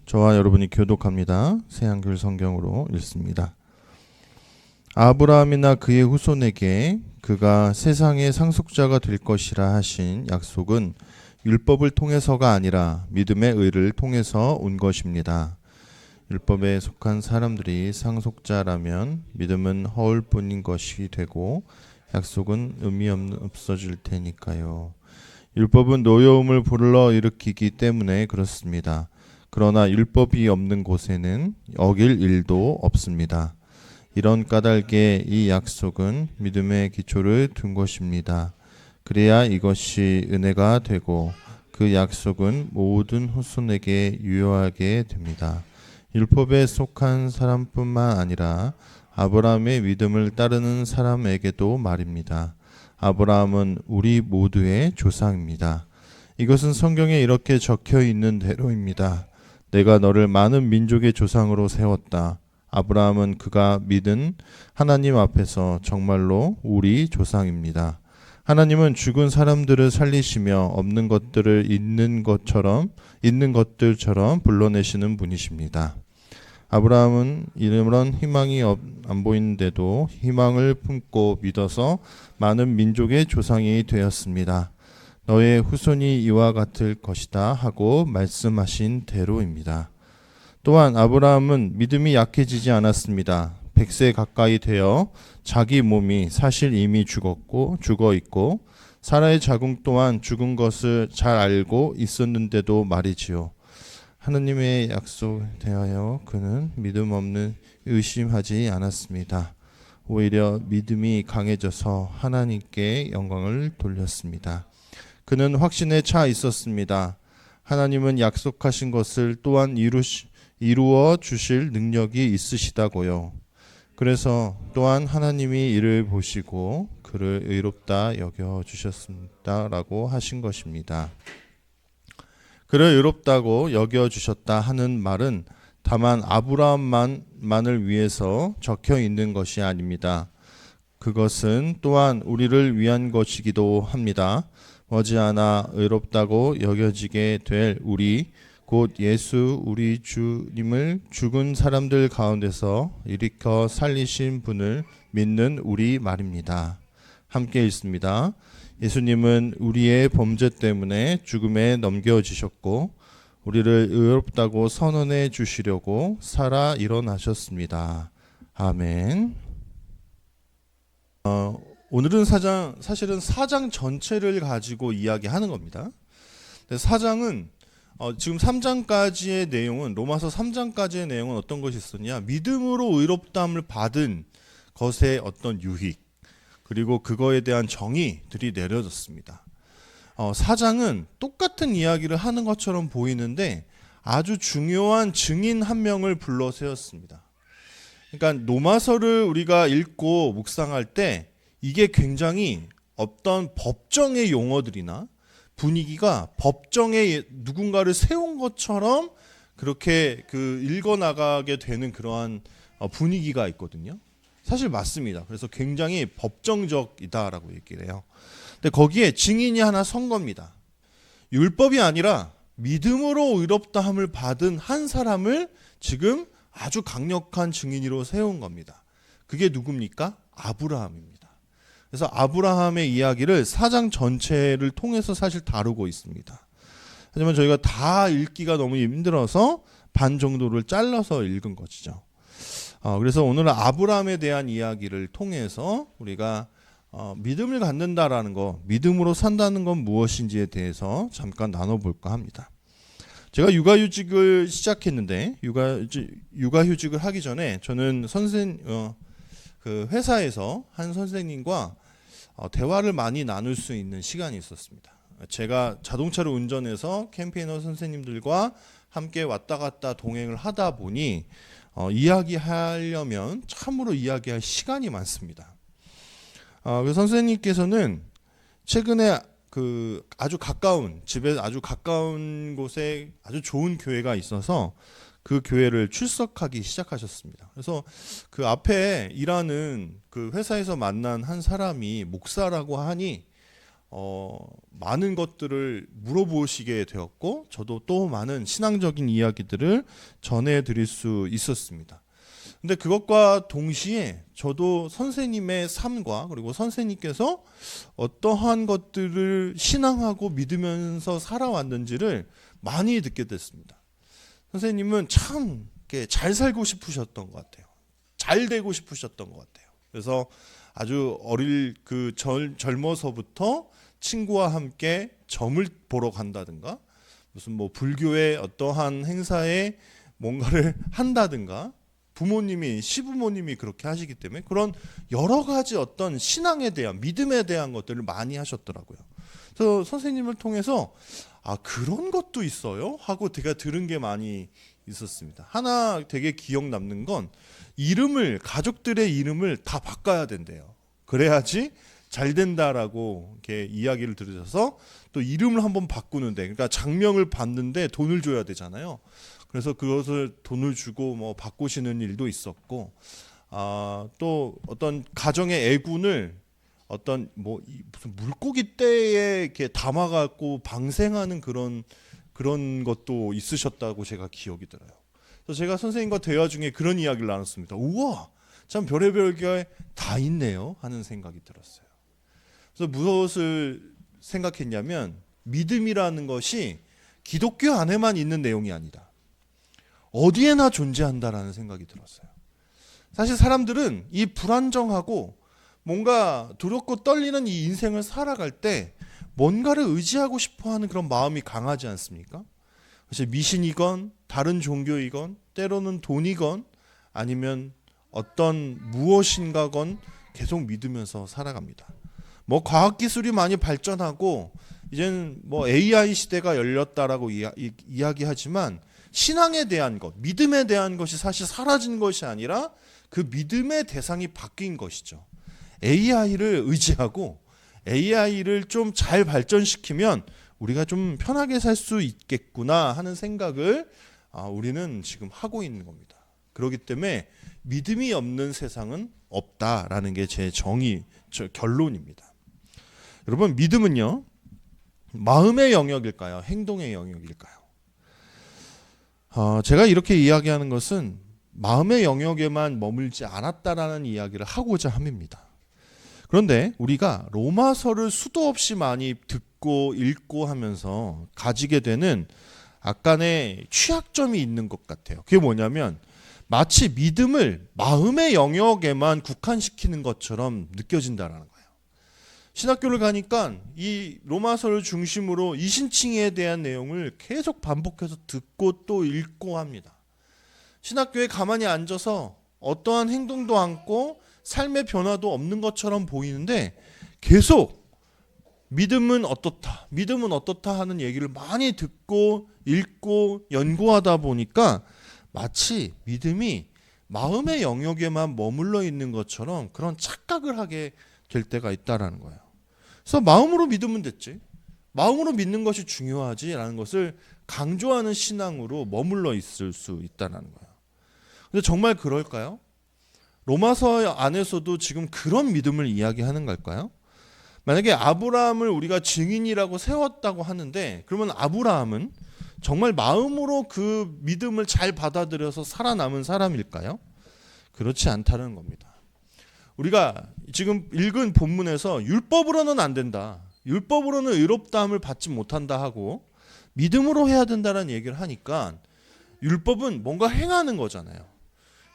저와 여러분이 교독합니다. 새한글 성경으로 읽습니다. 아브라함이나 그의 후손에게 그가 세상의 상속자가 될 것이라 하신 약속은 율법을 통해서가 아니라 믿음의 의를 통해서 온 것입니다. 율법에 속한 사람들이 상속자라면 믿음은 허울뿐인 것이 되고 약속은 의미 없어질 테니까요. 율법은 노여움을 불러일으키기 때문에 그렇습니다. 그러나 율법이 없는 곳에는 어길 일도 없습니다. 이런 까닭에 이 약속은 믿음의 기초를 둔 것입니다. 그래야 이것이 은혜가 되고 그 약속은 모든 후손에게 유효하게 됩니다. 율법에 속한 사람뿐만 아니라 아브라함의 믿음을 따르는 사람에게도 말입니다. 아브라함은 우리 모두의 조상입니다. 이것은 성경에 이렇게 적혀 있는 대로입니다. 내가 너를 많은 민족의 조상으로 세웠다. 아브라함은 그가 믿은 하나님 앞에서 정말로 우리 조상입니다. 하나님은 죽은 사람들을 살리시며 없는 것들을 있는 것들처럼 불러내시는 분이십니다. 아브라함은 이런 희망이 안 보이는데도 희망을 품고 믿어서 많은 민족의 조상이 되었습니다. 너의 후손이 이와 같을 것이다 하고 말씀하신 대로입니다. 또한 아브라함은 믿음이 약해지지 않았습니다. 100세 가까이 되어 자기 몸이 사실 이미 죽어 있고 사라의 자궁 또한 죽은 것을 잘 알고 있었는데도 말이지요. 하나님의 약속에 대하여 그는 믿음 없는 의심하지 않았습니다. 오히려 믿음이 강해져서 하나님께 영광을 돌렸습니다. 그는 확신에 차 있었습니다. 하나님은 약속하신 것을 또한 이루어 주실 능력이 있으시다고요. 그래서 또한 하나님이 이를 보시고 그를 의롭다 여겨 주셨습니다라고 하신 것입니다. 그를 의롭다고 여겨 주셨다 하는 말은 다만 아브라함만을 위해서 적혀 있는 것이 아닙니다. 그것은 또한 우리를 위한 것이기도 합니다. 머지않아 의롭다고 여겨지게 될 우리 곧 예수 우리 주님을 죽은 사람들 가운데서 일으켜 살리신 분을 믿는 우리 말입니다. 함께 읽습니다. 예수님은 우리의 범죄 때문에 죽음에 넘겨지셨고 우리를 의롭다고 선언해 주시려고 살아 일어나셨습니다. 아멘. 오늘은 사실은 4장 전체를 가지고 이야기하는 겁니다. 사장은 지금 3장까지의 내용은 로마서 3장까지의 내용은 어떤 것이 있었냐? 믿음으로 의롭다함을 받은 것의 어떤 유익 그리고 그거에 대한 정의들이 내려졌습니다. 4장은 똑같은 이야기를 하는 것처럼 보이는데 아주 중요한 증인 한 명을 불러 세웠습니다. 그러니까 로마서를 우리가 읽고 묵상할 때 이게 굉장히 어떤 법정의 용어들이나 분위기가 법정에 누군가를 세운 것처럼 그렇게 읽어나가게 되는 그러한 분위기가 있거든요. 사실 맞습니다. 그래서 굉장히 법정적이다라고 얘기를 해요. 근데 거기에 증인이 하나 선 겁니다. 율법이 아니라 믿음으로 의롭다함을 받은 한 사람을 지금 아주 강력한 증인으로 세운 겁니다. 그게 누굽니까? 아브라함입니다. 그래서 아브라함의 이야기를 4장 전체를 통해서 사실 다루고 있습니다. 하지만 저희가 다 읽기가 너무 힘들어서 반 정도를 잘라서 읽은 것이죠. 그래서 오늘은 아브라함에 대한 이야기를 통해서 우리가 믿음을 갖는다라는 거, 믿음으로 산다는 건 무엇인지에 대해서 잠깐 나눠볼까 합니다. 제가 육아휴직을 시작했는데 육아휴직을 하기 전에 저는 그 회사에서 한 선생님과 대화를 많이 나눌 수 있는 시간이 있었습니다. 제가 자동차를 운전해서 캠페이너 선생님들과 함께 왔다 갔다 동행을 하다 보니 이야기하려면 참으로 이야기할 시간이 많습니다. 그 선생님께서는 최근에 집에 아주 가까운 곳에 아주 좋은 교회가 있어서 그 교회를 출석하기 시작하셨습니다. 그래서 그 앞에 일하는 그 회사에서 만난 한 사람이 목사라고 하니 많은 것들을 물어보시게 되었고, 저도 또 많은 신앙적인 이야기들을 전해드릴 수 있었습니다. 근데 그것과 동시에 저도 선생님의 삶과 그리고 선생님께서 어떠한 것들을 신앙하고 믿으면서 살아왔는지를 많이 듣게 됐습니다. 선생님은 참 잘 살고 싶으셨던 것 같아요. 잘 되고 싶으셨던 것 같아요. 그래서 아주 젊어서부터 친구와 함께 점을 보러 간다든가, 무슨 뭐 불교의 어떠한 행사에 뭔가를 한다든가, 시부모님이 그렇게 하시기 때문에 그런 여러 가지 어떤 신앙에 대한, 믿음에 대한 것들을 많이 하셨더라고요. 그래서 선생님을 통해서 그런 것도 있어요? 하고 제가 들은 게 많이 있었습니다. 하나 되게 기억 남는 건 가족들의 이름을 다 바꿔야 된대요. 그래야지 잘 된다라고 이렇게 이야기를 들으셔서 또 이름을 한번 바꾸는데, 그러니까 장명을 받는데 돈을 줘야 되잖아요. 그래서 그것을 돈을 주고 뭐 바꾸시는 일도 있었고, 또 어떤 가정의 애군을 어떤 무슨 물고기 떼에 이렇게 담아갖고 방생하는 그런 것도 있으셨다고 제가 기억이 들어요. 그래서 제가 선생님과 대화 중에 그런 이야기를 나눴습니다. 우와, 참 별의별 게 다 있네요 하는 생각이 들었어요. 그래서 무엇을 생각했냐면, 믿음이라는 것이 기독교 안에만 있는 내용이 아니다. 어디에나 존재한다라는 생각이 들었어요. 사실 사람들은 이 불안정하고 뭔가 두렵고 떨리는 이 인생을 살아갈 때 뭔가를 의지하고 싶어하는 그런 마음이 강하지 않습니까? 그래서 미신이건 다른 종교이건 때로는 돈이건 아니면 어떤 무엇인가건 계속 믿으면서 살아갑니다. 뭐 과학기술이 많이 발전하고 이제는 뭐 AI 시대가 열렸다라고 이야기하지만, 신앙에 대한 것, 믿음에 대한 것이 사실 사라진 것이 아니라 그 믿음의 대상이 바뀐 것이죠. AI를 의지하고 AI를 좀 잘 발전시키면 우리가 좀 편하게 살 수 있겠구나 하는 생각을 우리는 지금 하고 있는 겁니다. 그렇기 때문에 믿음이 없는 세상은 없다라는 게 제 결론입니다. 여러분, 믿음은요, 마음의 영역일까요? 행동의 영역일까요? 제가 이렇게 이야기하는 것은 마음의 영역에만 머물지 않았다라는 이야기를 하고자 함입니다. 그런데 우리가 로마서를 수도 없이 많이 듣고 읽고 하면서 가지게 되는 약간의 취약점이 있는 것 같아요. 그게 뭐냐면, 마치 믿음을 마음의 영역에만 국한시키는 것처럼 느껴진다는 거예요. 신학교를 가니까 이 로마서를 중심으로 이신칭에 대한 내용을 계속 반복해서 듣고 또 읽고 합니다. 신학교에 가만히 앉아서 어떠한 행동도 않고 삶의 변화도 없는 것처럼 보이는데 계속 믿음은 어떻다 하는 얘기를 많이 듣고 읽고 연구하다 보니까 마치 믿음이 마음의 영역에만 머물러 있는 것처럼 그런 착각을 하게 될 때가 있다라는 거예요. 그래서 마음으로 믿으면 됐지, 마음으로 믿는 것이 중요하지라는 것을 강조하는 신앙으로 머물러 있을 수 있다는 거예요. 근데 정말 그럴까요? 로마서 안에서도 지금 그런 믿음을 이야기하는 걸까요? 만약에 아브라함을 우리가 증인이라고 세웠다고 하는데, 그러면 아브라함은 정말 마음으로 그 믿음을 잘 받아들여서 살아남은 사람일까요? 그렇지 않다는 겁니다. 우리가 지금 읽은 본문에서 율법으로는 안 된다, 율법으로는 의롭다함을 받지 못한다 하고 믿음으로 해야 된다는 얘기를 하니까, 율법은 뭔가 행하는 거잖아요.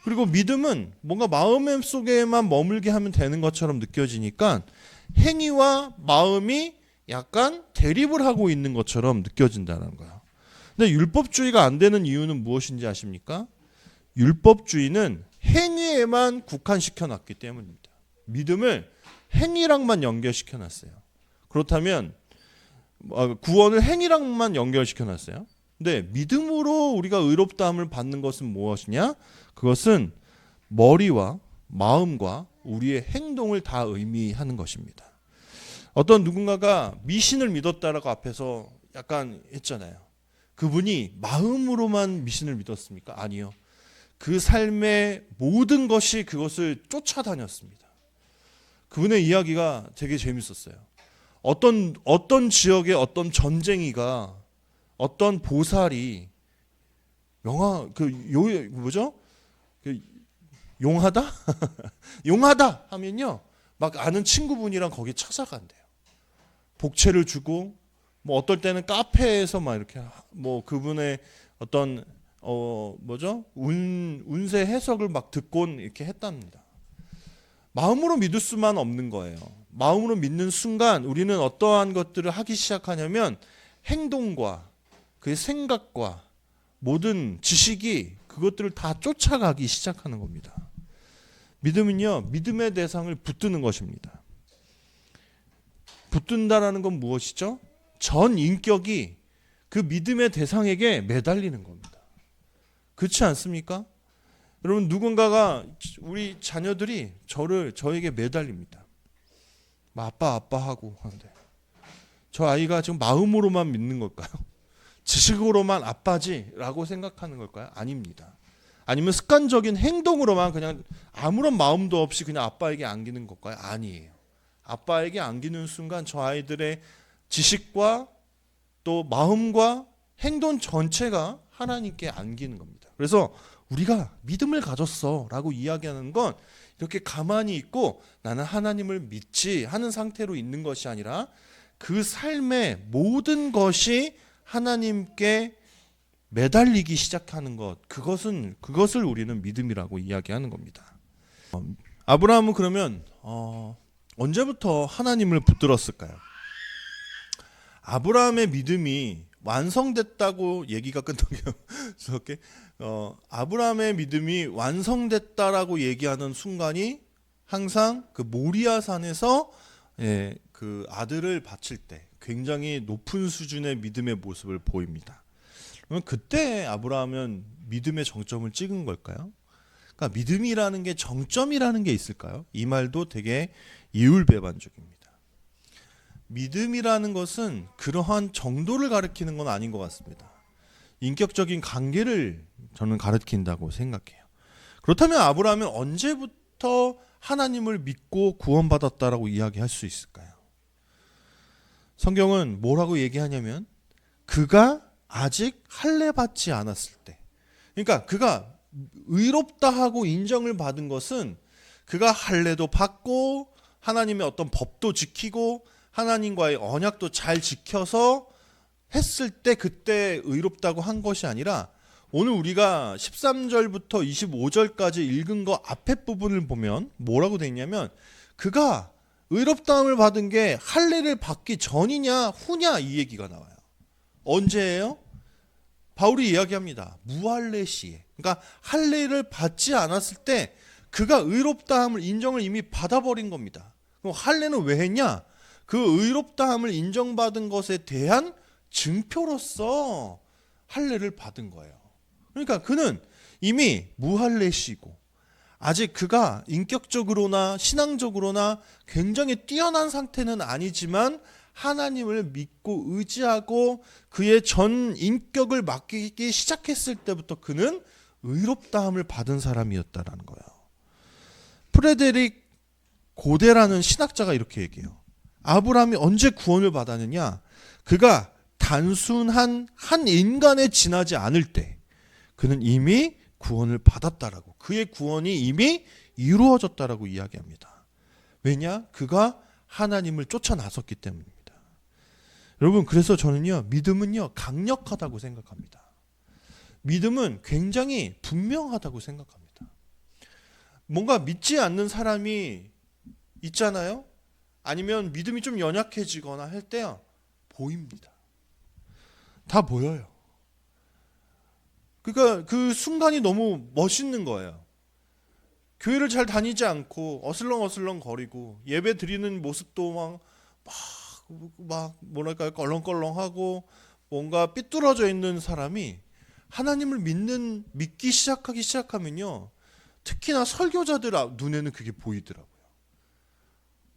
그리고 믿음은 뭔가 마음 속에만 머물게 하면 되는 것처럼 느껴지니까 행위와 마음이 약간 대립을 하고 있는 것처럼 느껴진다는 거예요. 근데 율법주의가 안 되는 이유는 무엇인지 아십니까? 율법주의는 행위에만 국한시켜 놨기 때문입니다. 믿음을 행위랑만 연결시켜 놨어요. 그렇다면 구원을 행위랑만 연결시켜 놨어요. 근데 믿음으로 우리가 의롭다함을 받는 것은 무엇이냐? 그것은 머리와 마음과 우리의 행동을 다 의미하는 것입니다. 어떤 누군가가 미신을 믿었다라고 앞에서 약간 했잖아요. 그분이 마음으로만 미신을 믿었습니까? 아니요. 그 삶의 모든 것이 그것을 쫓아다녔습니다. 그분의 이야기가 되게 재밌었어요. 어떤 지역의 어떤 전쟁이가 어떤 보살이 용하다? 용하다 하면요. 막 아는 친구분이랑 거기 찾아간대요. 복채를 주고 뭐 어떨 때는 카페에서 막 이렇게 뭐 그분의 어떤 운세 해석을 막 듣곤 이렇게 했답니다. 마음으로 믿을 수만 없는 거예요. 마음으로 믿는 순간 우리는 어떠한 것들을 하기 시작하냐면 행동과 그의 생각과 모든 지식이 그것들을 다 쫓아가기 시작하는 겁니다. 믿음은요, 믿음의 대상을 붙드는 것입니다. 붙든다라는 건 무엇이죠? 전 인격이 그 믿음의 대상에게 매달리는 겁니다. 그렇지 않습니까? 여러분, 누군가가 우리 자녀들이 저에게 매달립니다. 아빠 하고 하는데 저 아이가 지금 마음으로만 믿는 걸까요? 지식으로만 아빠지라고 생각하는 걸까요? 아닙니다. 아니면 습관적인 행동으로만 그냥 아무런 마음도 없이 그냥 아빠에게 안기는 걸까요? 아니에요. 아빠에게 안기는 순간 저 아이들의 지식과 또 마음과 행동 전체가 하나님께 안기는 겁니다. 그래서 우리가 믿음을 가졌어 라고 이야기하는 건 이렇게 가만히 있고 나는 하나님을 믿지 하는 상태로 있는 것이 아니라 그 삶의 모든 것이 하나님께 매달리기 시작하는 것, 그것을 우리는 믿음이라고 이야기하는 겁니다. 아브라함은 그러면 언제부터 하나님을 붙들었을까요? 아브라함의 믿음이 완성됐다고 얘기가 끝나요. 아브라함의 믿음이 완성됐다라고 얘기하는 순간이 항상 그 모리아 산에서 그 아들을 바칠 때 굉장히 높은 수준의 믿음의 모습을 보입니다. 그러면 그때 아브라함은 믿음의 정점을 찍은 걸까요? 그러니까 믿음이라는 게 정점이라는 게 있을까요? 이 말도 되게 이율배반적입니다. 믿음이라는 것은 그러한 정도를 가리키는 건 아닌 것 같습니다. 인격적인 관계를 저는 가리킨다고 생각해요. 그렇다면 아브라함은 언제부터 하나님을 믿고 구원받았다라고 이야기할 수 있을까요? 성경은 뭐라고 얘기하냐면 그가 아직 할례 받지 않았을 때, 그러니까 그가 의롭다 하고 인정을 받은 것은 그가 할례도 받고 하나님의 어떤 법도 지키고 하나님과의 언약도 잘 지켜서 했을 때 그때 의롭다고 한 것이 아니라 오늘 우리가 13절부터 25절까지 읽은 거 앞에 부분을 보면 뭐라고 되어 있냐면 그가 의롭다함을 받은 게 할례를 받기 전이냐 후냐 이 얘기가 나와요. 언제예요? 바울이 이야기합니다. 무할례 시에. 그러니까 할례를 받지 않았을 때 그가 의롭다함을 인정을 이미 받아버린 겁니다. 그럼 할례는 왜 했냐? 그 의롭다함을 인정받은 것에 대한 증표로서 할례를 받은 거예요. 그러니까 그는 이미 무할례시고 아직 그가 인격적으로나 신앙적으로나 굉장히 뛰어난 상태는 아니지만 하나님을 믿고 의지하고 그의 전 인격을 맡기기 시작했을 때부터 그는 의롭다함을 받은 사람이었다라는 거예요. 프레데릭 고데라는 신학자가 이렇게 얘기해요. 아브라함이 언제 구원을 받았느냐? 그가 단순한 한 인간에 지나지 않을 때 그는 이미 구원을 받았다라고, 그의 구원이 이미 이루어졌다라고 이야기합니다. 왜냐? 그가 하나님을 쫓아 나섰기 때문입니다. 여러분, 그래서 저는요, 믿음은요, 강력하다고 생각합니다. 믿음은 굉장히 분명하다고 생각합니다. 뭔가 믿지 않는 사람이 있잖아요? 아니면 믿음이 좀 연약해지거나 할 때요, 보입니다. 다 보여요. 그러니까 그 순간이 너무 멋있는 거예요. 교회를 잘 다니지 않고 어슬렁어슬렁 거리고 예배 드리는 모습도 막 뭐랄까요, 껄렁껄렁하고 뭔가 삐뚤어져 있는 사람이 하나님을 믿기 시작하면요, 특히나 설교자들 눈에는 그게 보이더라고요.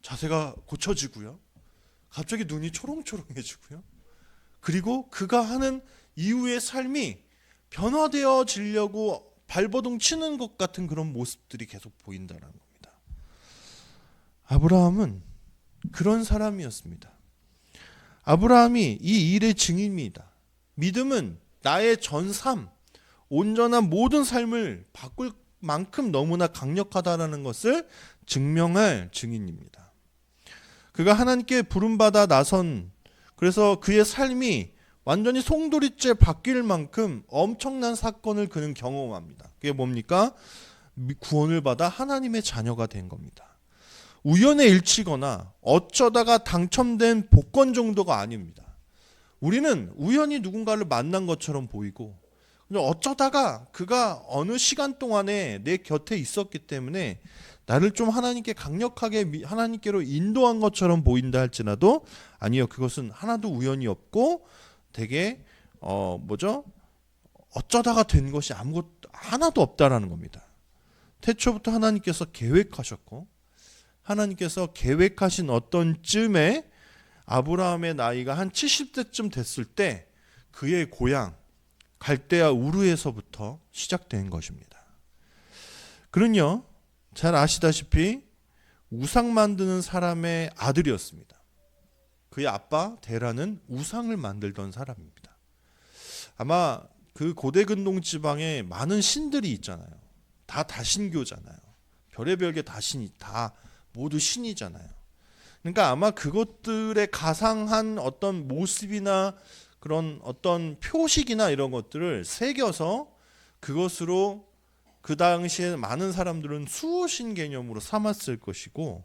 자세가 고쳐지고요, 갑자기 눈이 초롱초롱해지고요, 그리고 그가 하는 이후의 삶이 변화되어지려고 발버둥 치는 것 같은 그런 모습들이 계속 보인다는 겁니다. 아브라함은 그런 사람이었습니다. 아브라함이 이 일의 증인입니다. 믿음은 나의 전 삶, 온전한 모든 삶을 바꿀 만큼 너무나 강력하다는 것을 증명할 증인입니다. 그가 하나님께 부름받아 나선, 그래서 그의 삶이 완전히 송두리째 바뀔 만큼 엄청난 사건을 그는 경험합니다. 그게 뭡니까? 구원을 받아 하나님의 자녀가 된 겁니다. 우연의 일치거나 어쩌다가 당첨된 복권 정도가 아닙니다. 우리는 우연히 누군가를 만난 것처럼 보이고 어쩌다가 그가 어느 시간 동안에 내 곁에 있었기 때문에 나를 좀 하나님께 강력하게 하나님께로 인도한 것처럼 보인다 할지라도 아니요, 그것은 하나도 우연이 없고 되게 어쩌다가 된 것이 아무것도 하나도 없다라는 겁니다. 태초부터 하나님께서 계획하셨고 하나님께서 계획하신 어떤 쯤에 아브라함의 나이가 한 70세쯤 됐을 때 그의 고향 갈대아 우르에서부터 시작된 것입니다. 그는요, 잘 아시다시피 우상 만드는 사람의 아들이었습니다. 그의 아빠 데라는 우상을 만들던 사람입니다. 아마 그 고대 근동 지방에 많은 신들이 있잖아요. 다 다신교잖아요. 별의별 게 다 신이 다 모두 신이잖아요. 그러니까 아마 그것들의 가상한 어떤 모습이나 그런 어떤 표식이나 이런 것들을 새겨서 그것으로 그 당시에 많은 사람들은 수호신 개념으로 삼았을 것이고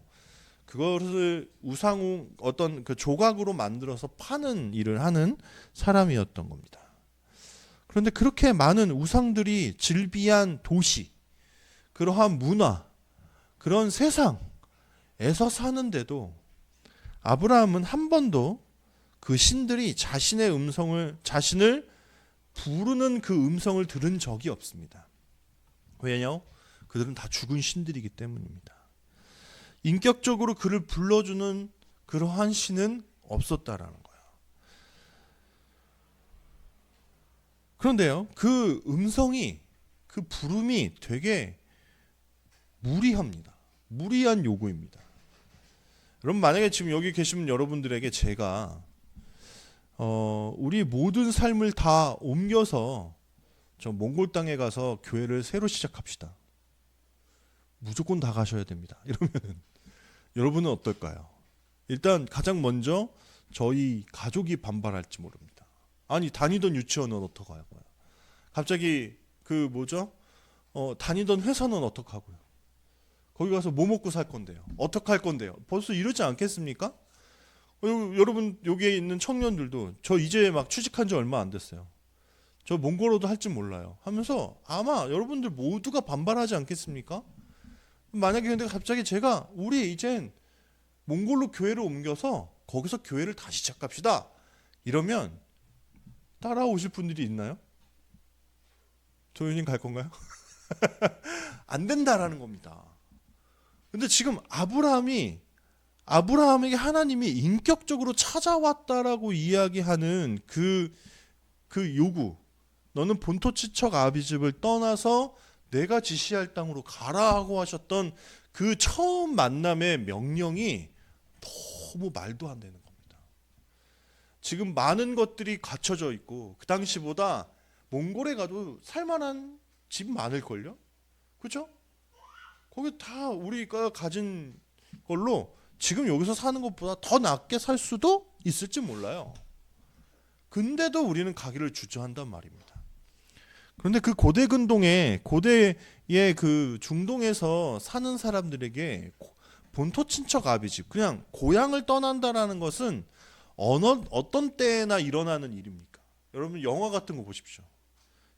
그것을 우상 어떤 그 조각으로 만들어서 파는 일을 하는 사람이었던 겁니다. 그런데 그렇게 많은 우상들이 즐비한 도시, 그러한 문화, 그런 세상에서 사는데도 아브라함은 한 번도 그 신들이 자신을 부르는 그 음성을 들은 적이 없습니다. 왜냐? 그들은 다 죽은 신들이기 때문입니다. 인격적으로 그를 불러주는 그러한 신은 없었다라는 거예요. 그런데요, 그 음성이, 그 부름이 되게 무리합니다. 무리한 요구입니다. 여러분, 만약에 지금 여기 계신 여러분들에게 제가 우리 모든 삶을 다 옮겨서 저 몽골 땅에 가서 교회를 새로 시작합시다. 무조건 다 가셔야 됩니다. 이러면 여러분은 어떨까요? 일단 가장 먼저 저희 가족이 반발할지 모릅니다. 아니, 다니던 유치원은 어떡하고요? 갑자기 다니던 회사는 어떡하고요? 거기 가서 뭐 먹고 살 건데요? 어떡할 건데요? 벌써 이러지 않겠습니까? 여러분, 여기에 있는 청년들도 저 이제 막 취직한 지 얼마 안 됐어요. 저 몽골어도 할 줄 몰라요 하면서 아마 여러분들 모두가 반발하지 않겠습니까? 만약에 근데 갑자기 제가 우리 이젠 몽골로 교회를 옮겨서 거기서 교회를 다시 시작합시다 이러면 따라오실 분들이 있나요? 조윤님 갈 건가요? 안 된다라는 겁니다. 근데 지금 아브라함에게 하나님이 인격적으로 찾아왔다라고 이야기하는 그 요구, 너는 본토 친척 아비집을 떠나서 내가 지시할 땅으로 가라고 하셨던 그 처음 만남의 명령이 너무 말도 안 되는 겁니다. 지금 많은 것들이 갖춰져 있고 그 당시보다 몽골에 가도 살만한 집 많을걸요? 그렇죠? 거기 다 우리가 가진 걸로 지금 여기서 사는 것보다 더 낫게 살 수도 있을지 몰라요. 근데도 우리는 가기를 주저한단 말입니다. 그런데 그 고대의 그 중동에서 사는 사람들에게 본토 친척 아비집, 그냥 고향을 떠난다라는 것은 어떤 때나 일어나는 일입니까? 여러분 영화 같은 거 보십시오.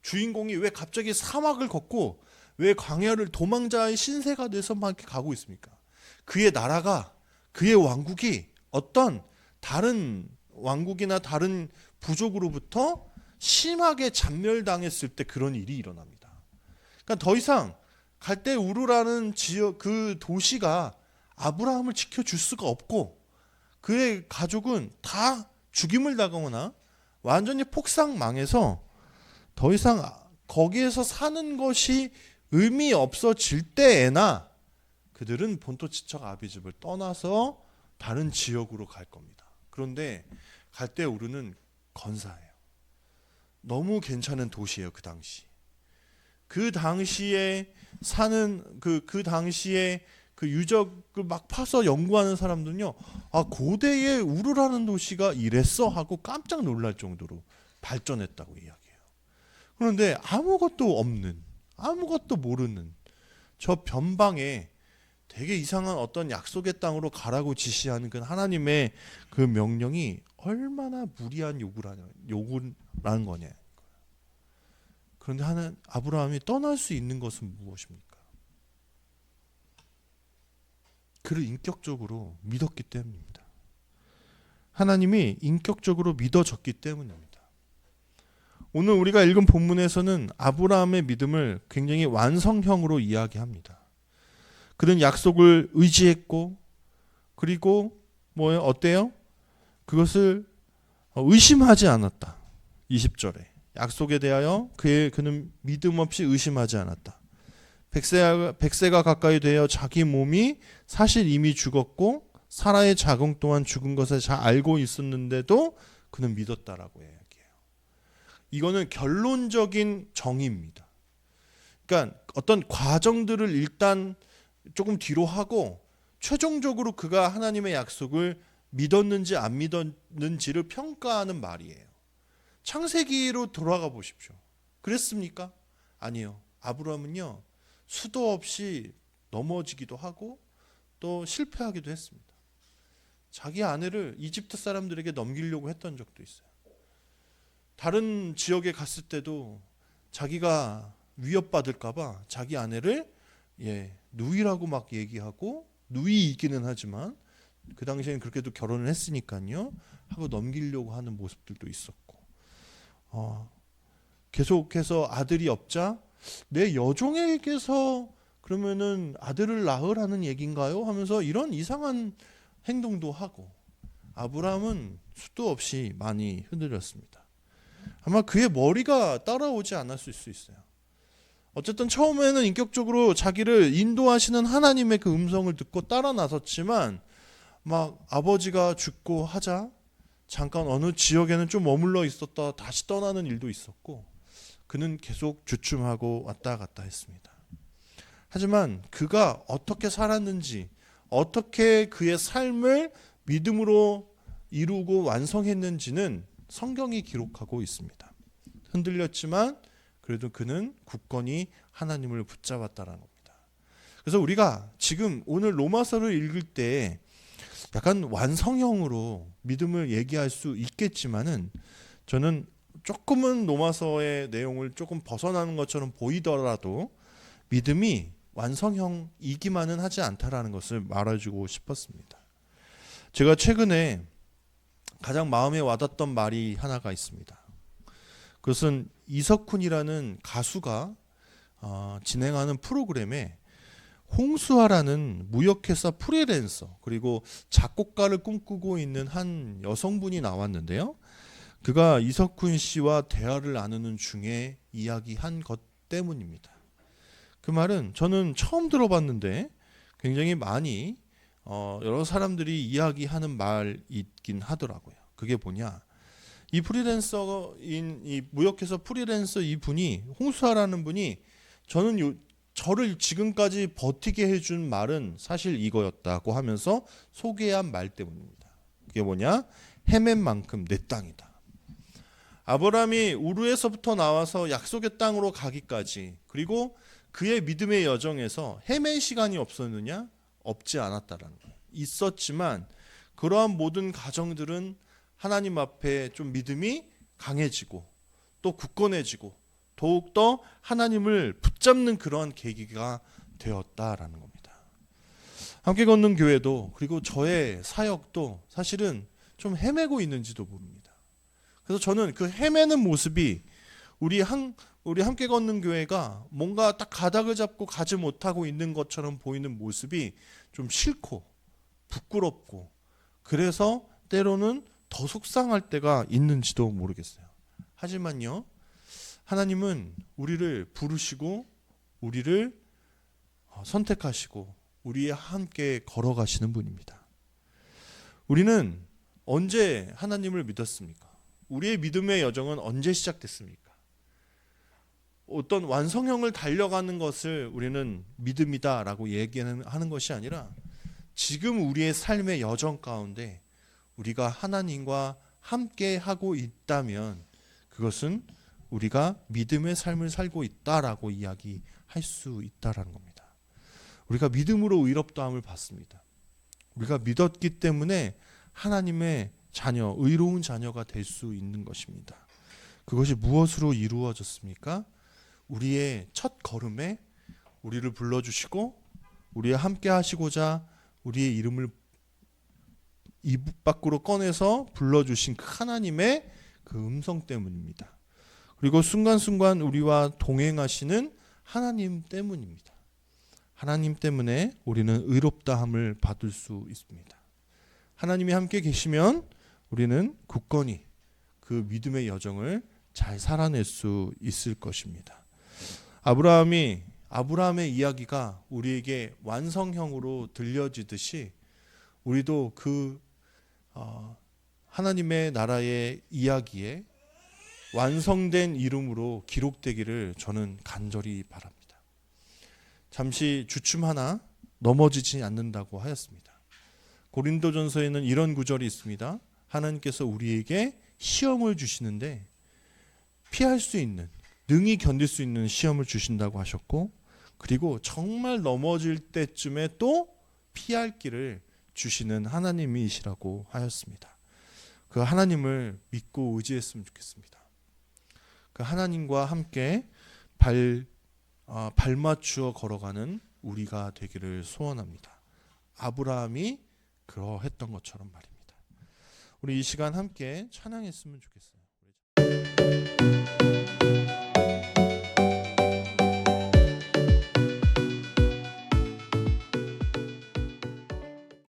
주인공이 왜 갑자기 사막을 걷고 왜 광야를 도망자의 신세가 돼서 막 이렇게 가고 있습니까? 그의 나라가, 그의 왕국이 어떤 다른 왕국이나 다른 부족으로부터 심하게 잔멸당했을 때 그런 일이 일어납니다. 그러니까 더 이상 갈대 우르라는 지역, 그 도시가 아브라함을 지켜줄 수가 없고 그의 가족은 다 죽임을 당하거나 완전히 폭삭망해서 더 이상 거기에서 사는 것이 의미 없어질 때에나 그들은 본토 지척 아비집을 떠나서 다른 지역으로 갈 겁니다. 그런데 갈대 우르는 건사해요. 너무 괜찮은 도시예요. 그 당시. 그 당시에 사는 그 당시에 그 유적을 막 파서 연구하는 사람들은요, 아, 고대의 우르라는 도시가 이랬어 하고 깜짝 놀랄 정도로 발전했다고 이야기해요. 그런데 아무것도 없는, 아무것도 모르는 저 변방에 되게 이상한 어떤 약속의 땅으로 가라고 지시하는 그 하나님의 그 명령이 얼마나 무리한 요구라는 거냐. 그런데 아브라함이 떠날 수 있는 것은 무엇입니까? 그를 인격적으로 믿었기 때문입니다. 하나님이 인격적으로 믿어졌기 때문입니다. 오늘 우리가 읽은 본문에서는 아브라함의 믿음을 굉장히 완성형으로 이야기합니다. 그는 약속을 의지했고, 그리고 뭐예요? 어때요? 그것을 의심하지 않았다. 20절에 약속에 대하여 그는 믿음 없이 의심하지 않았다. 100세가 가까이 되어 자기 몸이 사실 이미 죽었고 사라의 자궁 또한 죽은 것을 잘 알고 있었는데도 그는 믿었다라고 이야기해요. 이거는 결론적인 정의입니다. 그러니까 어떤 과정들을 일단 조금 뒤로 하고 최종적으로 그가 하나님의 약속을 믿었는지 안 믿었는지를 평가하는 말이에요. 창세기로 돌아가 보십시오. 그랬습니까? 아니요. 아브라함은요, 수도 없이 넘어지기도 하고 또 실패하기도 했습니다. 자기 아내를 이집트 사람들에게 넘기려고 했던 적도 있어요. 다른 지역에 갔을 때도 자기가 위협받을까 봐 자기 아내를 누이라고 막 얘기하고, 누이이기는 하지만 그 당시에는 그렇게도 결혼을 했으니까요 하고 넘기려고 하는 모습들도 있었고, 계속해서 아들이 없자 내 여종에게서 그러면은 아들을 낳으라는 얘기인가요? 하면서 이런 이상한 행동도 하고, 아브라함은 수도 없이 많이 흔들렸습니다. 아마 그의 머리가 따라오지 않았을 수 있어요. 어쨌든 처음에는 인격적으로 자기를 인도하시는 하나님의 그 음성을 듣고 따라 나섰지만, 막 아버지가 죽고 하자 잠깐 어느 지역에는 좀 머물러 있었다 다시 떠나는 일도 있었고, 그는 계속 주춤하고 왔다 갔다 했습니다. 하지만 그가 어떻게 살았는지, 어떻게 그의 삶을 믿음으로 이루고 완성했는지는 성경이 기록하고 있습니다. 흔들렸지만 그래도 그는 굳건히 하나님을 붙잡았다는 겁니다. 그래서 우리가 지금 오늘 로마서를 읽을 때 약간 완성형으로 믿음을 얘기할 수 있겠지만은, 저는 조금은 로마서의 내용을 조금 벗어나는 것처럼 보이더라도 믿음이 완성형이기만은 하지 않다라는 것을 말해주고 싶었습니다. 제가 최근에 가장 마음에 와닿던 말이 하나가 있습니다. 그것은 이석훈이라는 가수가 진행하는 프로그램에 홍수아라는 무역회사 프리랜서 그리고 작곡가를 꿈꾸고 있는 한 여성분이 나왔는데요. 그가 이석훈 씨와 대화를 나누는 중에 이야기한 것 때문입니다. 그 말은 저는 처음 들어봤는데 굉장히 많이 여러 사람들이 이야기하는 말이긴 하더라고요. 그게 뭐냐? 이 프리랜서인 이 무역회사 프리랜서 이 분이, 홍수아라는 분이, 저를 지금까지 버티게 해준 말은 사실 이거였다고 하면서 소개한 말 때문입니다. 그게 뭐냐? 헤맨 만큼 내 땅이다. 아브라함이 우르에서부터 나와서 약속의 땅으로 가기까지, 그리고 그의 믿음의 여정에서 헤맨 시간이 없었느냐? 없지 않았다라는 거예요. 있었지만 그러한 모든 과정들은 하나님 앞에 좀 믿음이 강해지고 또 굳건해지고 더욱더 하나님을 붙잡는 그러한 계기가 되었다라는 겁니다. 함께 걷는 교회도, 그리고 저의 사역도 사실은 좀 헤매고 있는지도 모릅니다. 그래서 저는 그 헤매는 모습이 우리 함께 걷는 교회가 뭔가 딱 가닥을 잡고 가지 못하고 있는 것처럼 보이는 모습이 좀 싫고 부끄럽고, 그래서 때로는 더 속상할 때가 있는지도 모르겠어요. 하지만요, 하나님은 우리를 부르시고 우리를 선택하시고 우리와 함께 걸어가시는 분입니다. 우리는 언제 하나님을 믿었습니까? 우리의 믿음의 여정은 언제 시작됐습니까? 어떤 완성형을 달려가는 것을 우리는 믿음이다라고 얘기하는 것이 아니라 지금 우리의 삶의 여정 가운데 우리가 하나님과 함께 하고 있다면 그것은 우리가 믿음의 삶을 살고 있다라고 이야기할 수 있다라는 겁니다. 우리가 믿음으로 의롭다함을 받습니다. 우리가 믿었기 때문에 하나님의 자녀, 의로운 자녀가 될 수 있는 것입니다. 그것이 무엇으로 이루어졌습니까? 우리의 첫 걸음에 우리를 불러주시고 우리와 함께 하시고자 우리의 이름을 입 밖으로 꺼내서 불러주신 그 하나님의 그 음성 때문입니다. 그리고 순간순간 우리와 동행하시는 하나님 때문입니다. 하나님 때문에 우리는 의롭다함을 받을 수 있습니다. 하나님이 함께 계시면 우리는 굳건히 그 믿음의 여정을 잘 살아낼 수 있을 것입니다. 아브라함의 이야기가 우리에게 완성형으로 들려지듯이 우리도 그 하나님의 나라의 이야기에 완성된 이름으로 기록되기를 저는 간절히 바랍니다. 잠시 주춤하나 넘어지지 않는다고 하였습니다. 고린도전서에는 이런 구절이 있습니다. 하나님께서 우리에게 시험을 주시는데 피할 수 있는, 능히 견딜 수 있는 시험을 주신다고 하셨고, 그리고 정말 넘어질 때쯤에 또 피할 길을 주시는 하나님이시라고 하였습니다. 그 하나님을 믿고 의지했으면 좋겠습니다. 그 하나님과 함께 발맞추어 걸어가는 우리가 되기를 소원합니다. 아브라함이 그러했던 것처럼 말입니다. 우리 이 시간 함께 찬양했으면 좋겠어요.